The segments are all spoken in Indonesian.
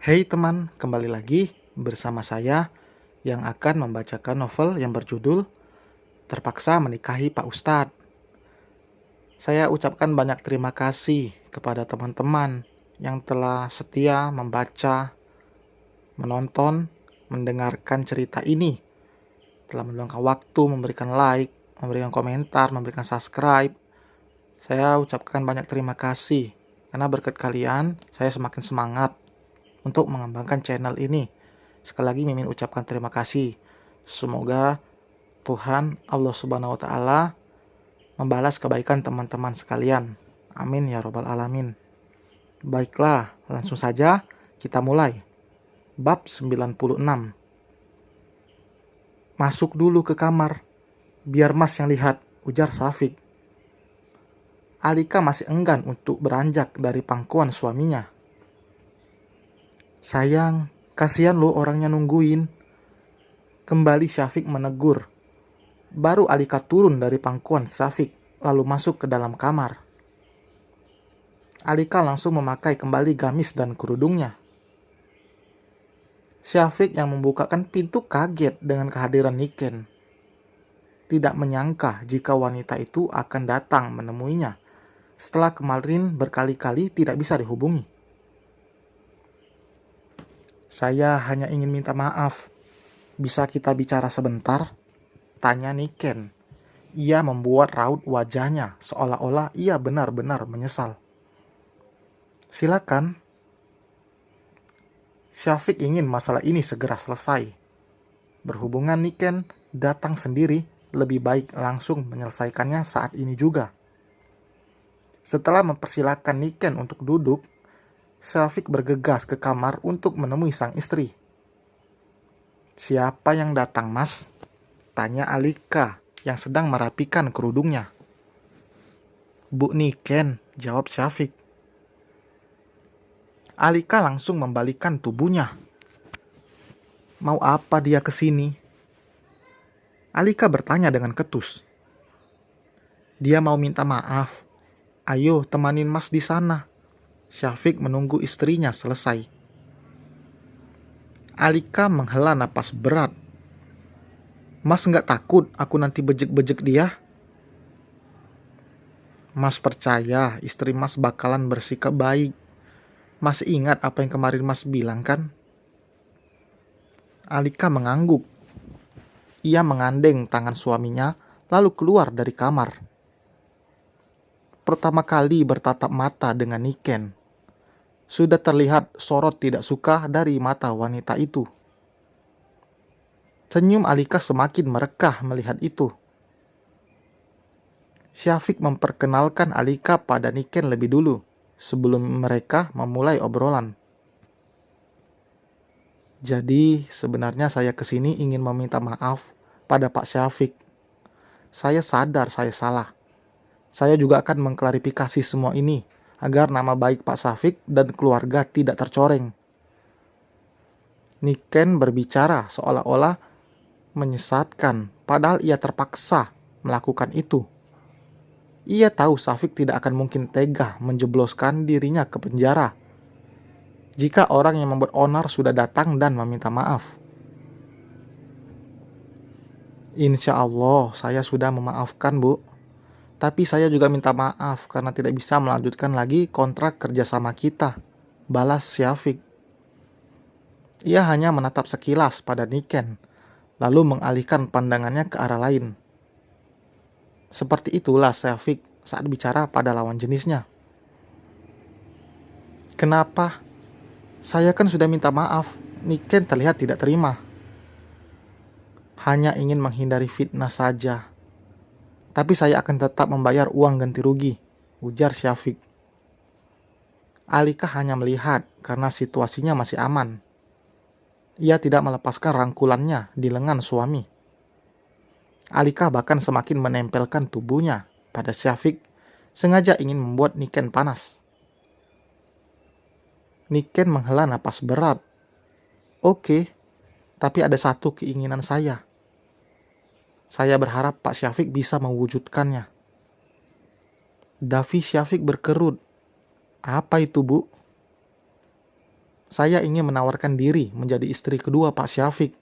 Hey teman, kembali lagi bersama saya yang akan membacakan novel yang berjudul Terpaksa Menikahi Pak Ustadz. Saya ucapkan banyak terima kasih kepada teman-teman yang telah setia membaca, menonton, mendengarkan cerita ini. Telah meluangkan waktu, memberikan like, memberikan komentar, memberikan subscribe. Saya ucapkan banyak terima kasih karena berkat kalian saya semakin semangat untuk mengembangkan channel ini. Sekali lagi Mimin ucapkan terima kasih. Semoga Tuhan Allah Subhanahu wa taala membalas kebaikan teman-teman sekalian. Amin ya robbal alamin. Baiklah, langsung saja kita mulai. Bab 96. Masuk dulu ke kamar, biar Mas yang lihat, ujar Syafiq. Alika masih enggan untuk beranjak dari pangkuan suaminya. Sayang, kasihan lo orangnya nungguin. Kembali Syafiq menegur. Baru Alika turun dari pangkuan Syafiq, lalu masuk ke dalam kamar. Alika langsung memakai kembali gamis dan kerudungnya. Syafiq yang membukakan pintu kaget dengan kehadiran Niken. Tidak menyangka jika wanita itu akan datang menemuinya setelah kemarin berkali-kali tidak bisa dihubungi. Saya hanya ingin minta maaf. Bisa kita bicara sebentar? Tanya Niken. Ia membuat raut wajahnya seolah-olah ia benar-benar menyesal. Silakan. Syafiq ingin masalah ini segera selesai. Berhubungan Niken datang sendiri, lebih baik langsung menyelesaikannya saat ini juga. Setelah mempersilahkan Niken untuk duduk, Syafiq bergegas ke kamar untuk menemui sang istri. Siapa yang datang, Mas? Tanya Alika yang sedang merapikan kerudungnya. Bu Niken, jawab Syafiq. Alika langsung membalikkan tubuhnya. Mau apa dia kesini? Alika bertanya dengan ketus. Dia mau minta maaf. Ayo temanin Mas di sana. Syafiq menunggu istrinya selesai. Alika menghela napas berat. Mas nggak takut aku nanti bejek-bejek dia? Mas percaya istri Mas bakalan bersikap baik. Mas ingat apa yang kemarin Mas bilang kan? Alika mengangguk. Ia mengandeng tangan suaminya lalu keluar dari kamar. Pertama kali bertatap mata dengan Niken. Sudah terlihat sorot tidak suka dari mata wanita itu. Senyum Alika semakin merekah melihat itu. Syafiq memperkenalkan Alika pada Niken lebih dulu, sebelum mereka memulai obrolan. Jadi sebenarnya saya kesini ingin meminta maaf pada Pak Syafiq. Saya sadar saya salah. Saya juga akan mengklarifikasi semua ini agar nama baik Pak Syafiq dan keluarga tidak tercoreng. Niken berbicara seolah-olah menyesatkan, padahal ia terpaksa melakukan itu. Ia tahu Syafiq tidak akan mungkin tega menjebloskan dirinya ke penjara jika orang yang membuat onar sudah datang dan meminta maaf. Insya Allah saya sudah memaafkan, Bu. Tapi saya juga minta maaf karena tidak bisa melanjutkan lagi kontrak kerjasama kita, balas Syafiq. Ia hanya menatap sekilas pada Niken, lalu mengalihkan pandangannya ke arah lain. Seperti itulah Syafiq saat bicara pada lawan jenisnya. Kenapa? Saya kan sudah minta maaf. Niken terlihat tidak terima. Hanya ingin menghindari fitnah saja. Tapi saya akan tetap membayar uang ganti rugi, ujar Syafiq. Alika hanya melihat karena situasinya masih aman. Ia tidak melepaskan rangkulannya di lengan suami. Alika bahkan semakin menempelkan tubuhnya pada Syafiq, sengaja ingin membuat Niken panas. Niken menghela napas berat. Oke, tapi ada satu keinginan saya. Saya berharap Pak Syafiq bisa mewujudkannya. Davi Syafiq berkerut. Apa itu, Bu? saya ingin menawarkan diri menjadi istri kedua Pak Syafiq.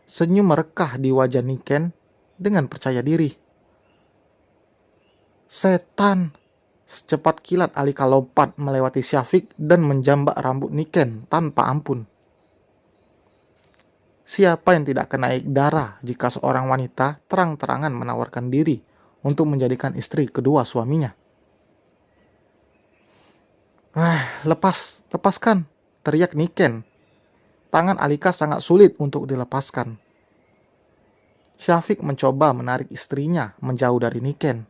Senyum merekah di wajah Niken dengan percaya diri. Setan! Secepat kilat Alika lompat melewati Syafiq dan menjambak rambut Niken tanpa ampun. Siapa yang tidak kena naik darah jika seorang wanita terang-terangan menawarkan diri untuk menjadikan istri kedua suaminya? Lepaskan, teriak Niken. Tangan Alika sangat sulit untuk dilepaskan. Syafiq mencoba menarik istrinya menjauh dari Niken.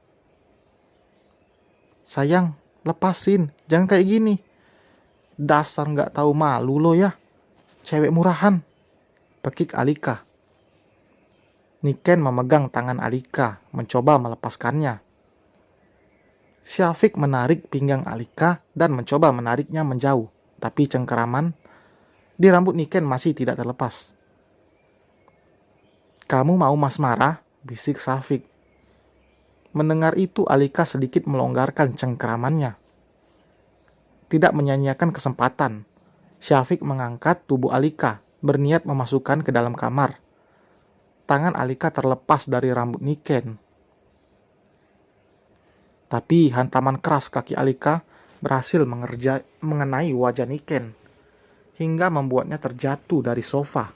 Sayang, lepasin, jangan kayak gini. Dasar nggak tahu malu lo ya, cewek murahan, pekik Alika. Niken memegang tangan Alika, mencoba melepaskannya. Syafiq menarik pinggang Alika dan mencoba menariknya menjauh, tapi cengkeraman di rambut Niken masih tidak terlepas. Kamu mau Mas marah? Bisik Syafiq. Mendengar itu Alika sedikit melonggarkan cengkeramannya. Tidak menyanyiakan kesempatan, Syafiq mengangkat tubuh Alika, berniat memasukkan ke dalam kamar. Tangan Alika terlepas dari rambut Niken. Tapi hantaman keras kaki Alika berhasil mengenai wajah Niken, hingga membuatnya terjatuh dari sofa,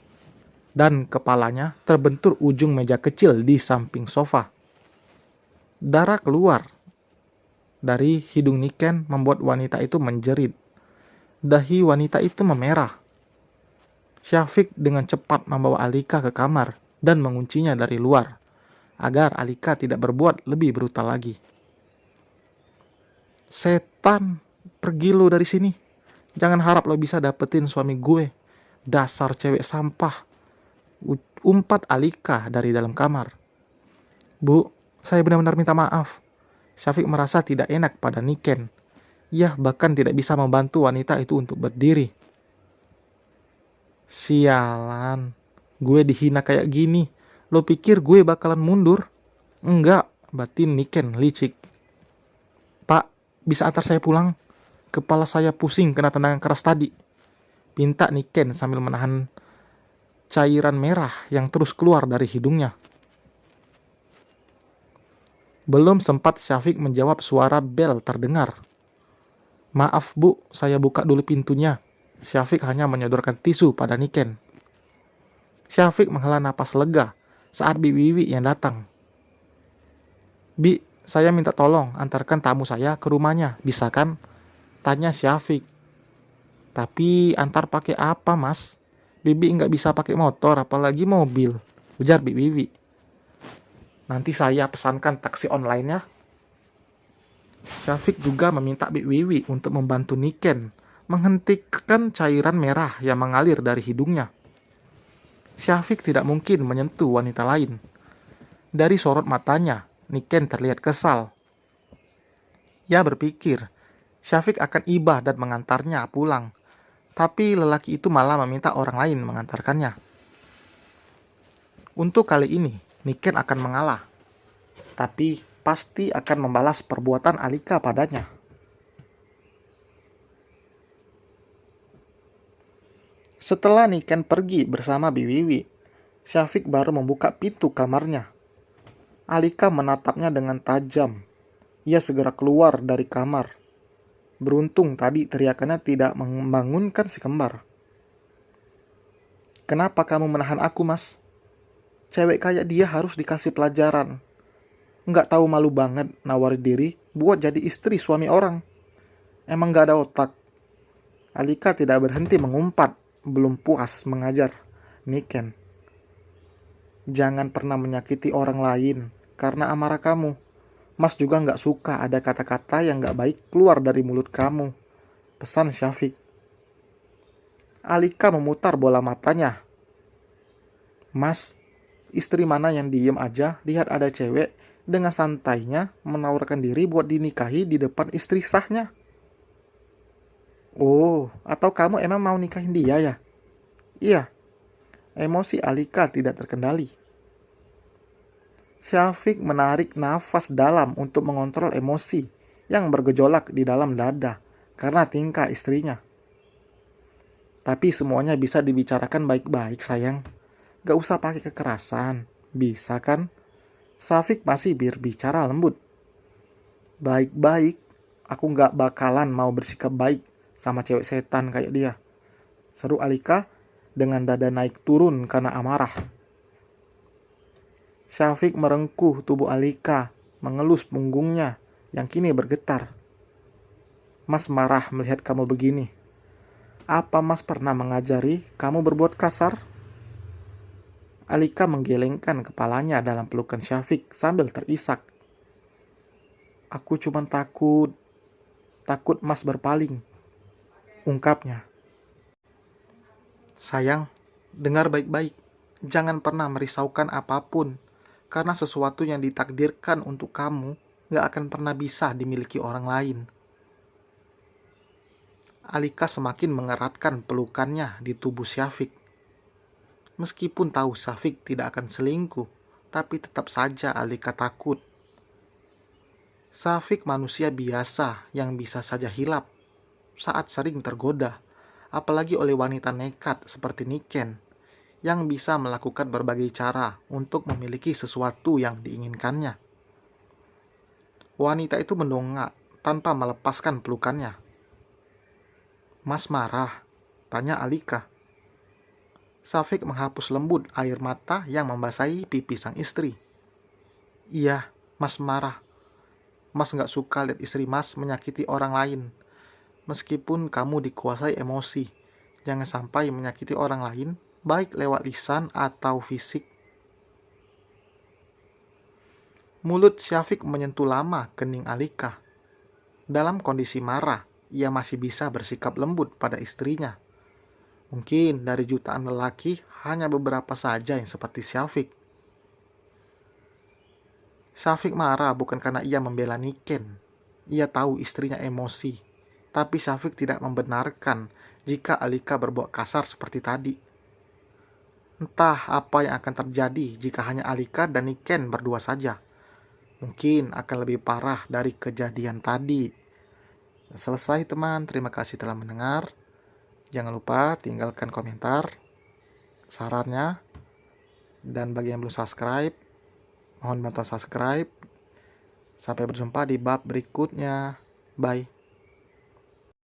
dan kepalanya terbentur ujung meja kecil di samping sofa. Darah keluar dari hidung Niken membuat wanita itu menjerit. Dahi wanita itu memerah. Syafiq dengan cepat membawa Alika ke kamar dan menguncinya dari luar, agar Alika tidak berbuat lebih brutal lagi. Setan, pergi lo dari sini. Jangan harap lo bisa dapetin suami gue. Dasar cewek sampah. Umpat Alika dari dalam kamar. Bu, saya benar-benar minta maaf. Syafiq merasa tidak enak pada Niken. Ia bahkan tidak bisa membantu wanita itu untuk berdiri. Sialan, gue dihina kayak gini. Lo pikir gue bakalan mundur? Enggak, batin Niken licik. Pak, bisa antar saya pulang? Kepala saya pusing kena tendangan keras tadi. Pinta Niken sambil menahan cairan merah yang terus keluar dari hidungnya. Belum sempat Syafiq menjawab, suara bel terdengar. Maaf bu, saya buka dulu pintunya. Syafiq hanya menyodorkan tisu pada Niken. Syafiq menghela napas lega saat Bibi Wiwi yang datang. Bi, saya minta tolong antarkan tamu saya ke rumahnya, bisa kan? Tanya Syafiq. Tapi antar pakai apa mas? Bibi nggak bisa pakai motor, apalagi mobil, ujar Bibi Wiwi. Nanti saya pesankan taksi online ya. Syafiq juga meminta Bibi Wiwi untuk membantu Niken menghentikan cairan merah yang mengalir dari hidungnya. Syafiq tidak mungkin menyentuh wanita lain. Dari sorot matanya, Niken terlihat kesal. Ia berpikir Syafiq akan iba dan mengantarnya pulang, tapi lelaki itu malah meminta orang lain mengantarkannya. Untuk kali ini, Niken akan mengalah, tapi pasti akan membalas perbuatan Alika padanya. Setelah Niken pergi bersama Bibi Wiwi, Syafiq baru membuka pintu kamarnya. Alika menatapnya dengan tajam. Ia segera keluar dari kamar. Beruntung tadi teriakannya tidak membangunkan si kembar. Kenapa kamu menahan aku, mas? Cewek kayak dia harus dikasih pelajaran. Nggak tahu malu banget nawarin diri buat jadi istri suami orang. Emang nggak ada otak. Alika tidak berhenti mengumpat, belum puas mengajar Niken. Jangan pernah menyakiti orang lain karena amarah kamu. Mas juga nggak suka ada kata-kata yang nggak baik keluar dari mulut kamu, pesan Syafiq. Alika memutar bola matanya. Mas, istri mana yang diem aja lihat ada cewek dengan santainya menawarkan diri buat dinikahi di depan istri sahnya? Oh, atau kamu emang mau nikahin dia ya? Iya. Emosi Alika tidak terkendali. Syafiq menarik nafas dalam untuk mengontrol emosi yang bergejolak di dalam dada karena tingkah istrinya. Tapi semuanya bisa dibicarakan baik-baik, sayang. Gak usah pakai kekerasan. Bisa kan? Syafiq masih berbicara lembut. Baik-baik, aku gak bakalan mau bersikap baik sama cewek setan kayak dia, seru Alika dengan dada naik turun karena amarah. Syafiq merengkuh tubuh Alika, mengelus punggungnya yang kini bergetar. Mas marah melihat kamu begini. Apa Mas pernah mengajari kamu berbuat kasar? Alika menggelengkan kepalanya dalam pelukan Syafiq sambil terisak. Aku cuma takut Mas berpaling, ungkapnya. Sayang, dengar baik-baik. Jangan pernah merisaukan apapun, karena sesuatu yang ditakdirkan untuk kamu gak akan pernah bisa dimiliki orang lain. Alika semakin mengeratkan pelukannya di tubuh Syafiq. Meskipun tahu Syafiq tidak akan selingkuh, tapi tetap saja Alika takut. Syafiq manusia biasa yang bisa saja hilap saat sering tergoda, apalagi oleh wanita nekat seperti Niken, yang bisa melakukan berbagai cara untuk memiliki sesuatu yang diinginkannya. Wanita itu mendongak tanpa melepaskan pelukannya. Mas marah? Tanya Alika. Syafiq menghapus lembut air mata yang membasahi pipi sang istri. Iya, Mas marah. Mas gak suka lihat istri Mas menyakiti orang lain. Meskipun kamu dikuasai emosi, jangan sampai menyakiti orang lain, baik lewat lisan atau fisik. Mulut Syafiq menyentuh lama kening Alika. Dalam kondisi marah, ia masih bisa bersikap lembut pada istrinya. Mungkin dari jutaan lelaki, hanya beberapa saja yang seperti Syafiq. Syafiq marah bukan karena ia membela Niken. Ia tahu istrinya emosi. Tapi Syafiq tidak membenarkan jika Alika berbuat kasar seperti tadi. Entah apa yang akan terjadi jika hanya Alika dan Niken berdua saja. Mungkin akan lebih parah dari kejadian tadi. Selesai teman, terima kasih telah mendengar. Jangan lupa tinggalkan komentar, sarannya, dan bagi yang belum subscribe, mohon bantu subscribe. Sampai berjumpa di bab berikutnya. Bye.